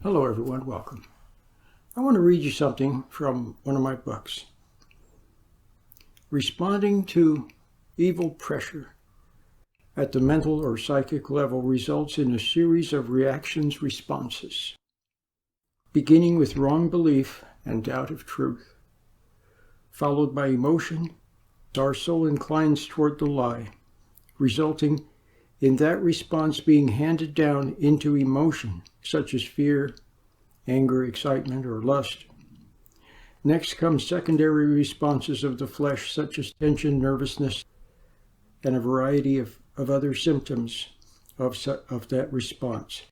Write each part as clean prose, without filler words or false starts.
Hello everyone, welcome. I want to read you something from one of my books. Responding to evil pressure at the mental or psychic level results in a series of responses, beginning with wrong belief and doubt of truth, followed by emotion. Our soul inclines toward the lie, resulting in that response being handed down into emotion, such as fear, anger, excitement, or lust. Next comes secondary responses of the flesh, such as tension, nervousness, and a variety of other symptoms of that response.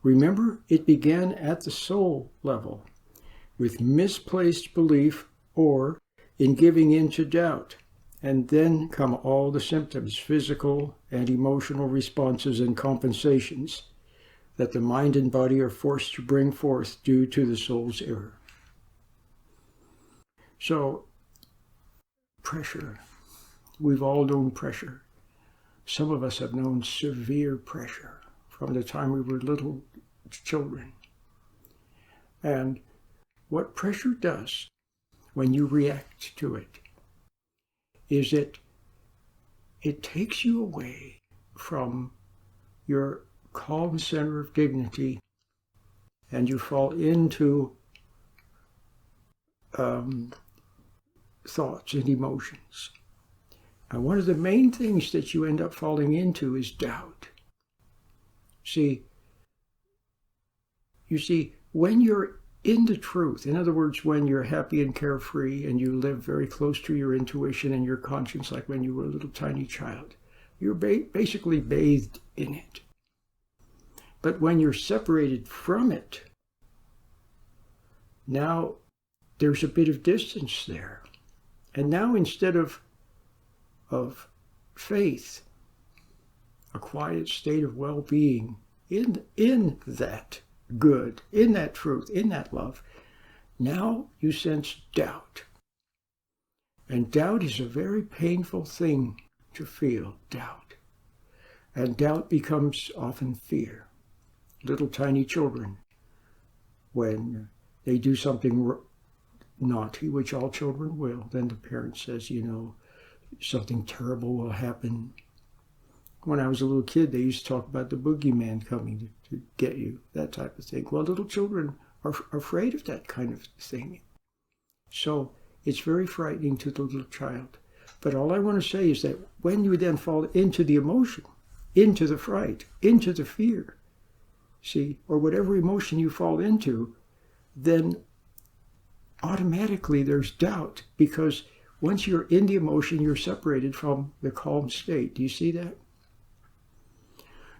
Remember, it began at the soul level with misplaced belief or in giving in to doubt. And then come all the symptoms, physical and emotional responses and compensations that the mind and body are forced to bring forth due to the soul's error. So, pressure. We've all known pressure. Some of us have known severe pressure from the time we were little children. And what pressure does when you react to it is it takes you away from your calm center of dignity, and you fall into thoughts and emotions. And one of the main things that you end up falling into is doubt. You see, when you're in the truth, in other words, when you're happy and carefree and you live very close to your intuition and your conscience, like when you were a little tiny child, you're basically bathed in it. But when you're separated from it, now there's a bit of distance there. And now instead of faith, a quiet state of well-being in that good, in that truth, in that love, now you sense doubt. And doubt is a very painful thing to feel, doubt. And doubt becomes often fear. Little tiny children, when they do something naughty, which all children will, then the parent says, something terrible will happen. When I was a little kid, they used to talk about the boogeyman coming to get you, that type of thing. Well, little children are afraid of that kind of thing. So it's very frightening to the little child. But all I want to say is that when you then fall into the emotion, into the fright, into the fear, or whatever emotion you fall into, then automatically there's doubt, because once you're in the emotion, you're separated from the calm state. Do you see that?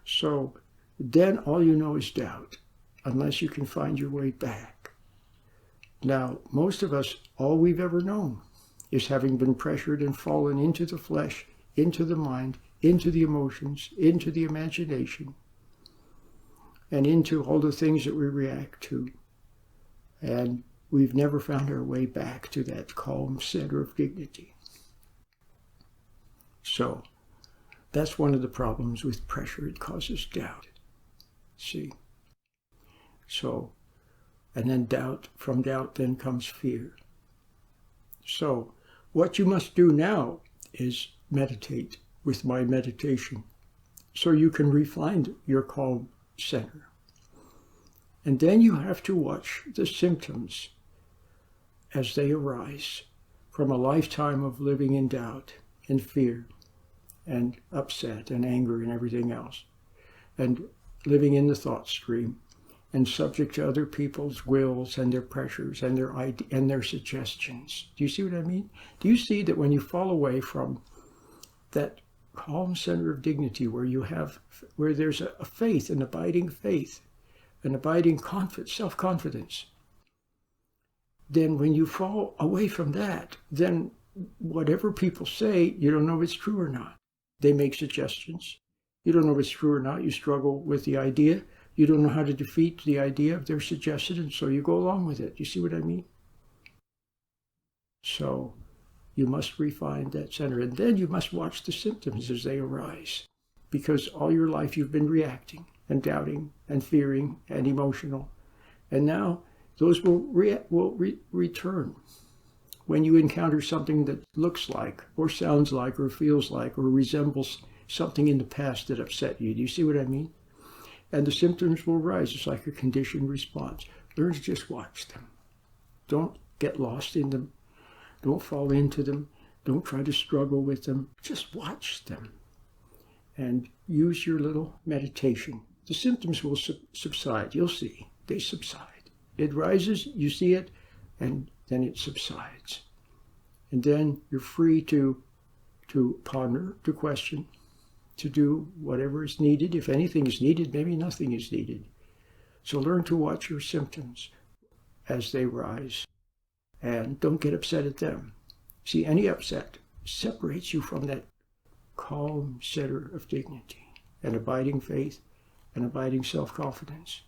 So then all you know is doubt, unless you can find your way back. Now, most of us, all we've ever known is having been pressured and fallen into the flesh, into the mind, into the emotions, into the imagination, and into all the things that we react to. And we've never found our way back to that calm center of dignity. So that's one of the problems with pressure. It causes doubt. So, and then from doubt then comes fear. So what you must do now is meditate with my meditation, so you can refine your calm center. And then you have to watch the symptoms as they arise from a lifetime of living in doubt and fear and upset and anger and everything else, and living in the thought stream and subject to other people's wills and their pressures and their suggestions. Do you see what I mean? Do you see that when you fall away from that calm center of dignity where there's a faith, an abiding self-confidence, then when you fall away from that, then whatever people say, you don't know if it's true or not. They make suggestions. You don't know if it's true or not. You struggle with the idea. You don't know how to defeat the idea of their suggestion, and so you go along with it. You see what I mean? So you must refine that center, and then you must watch the symptoms as they arise, because all your life you've been reacting and doubting and fearing and emotional, And now those will return. When you encounter something that looks like, or sounds like, or feels like, or resembles something in the past that upset you. Do you see what I mean? And the symptoms will rise. It's like a conditioned response. Learn to just watch them. Don't get lost in them. Don't fall into them. Don't try to struggle with them. Just watch them. And use your little meditation. The symptoms will subside. You'll see. They subside. It rises, you see it, and then it subsides. And then you're free to ponder, to question, to do whatever is needed. If anything is needed, maybe nothing is needed. So learn to watch your symptoms as they rise. And don't get upset at them. See, any upset separates you from that calm center of dignity and abiding faith and abiding self-confidence.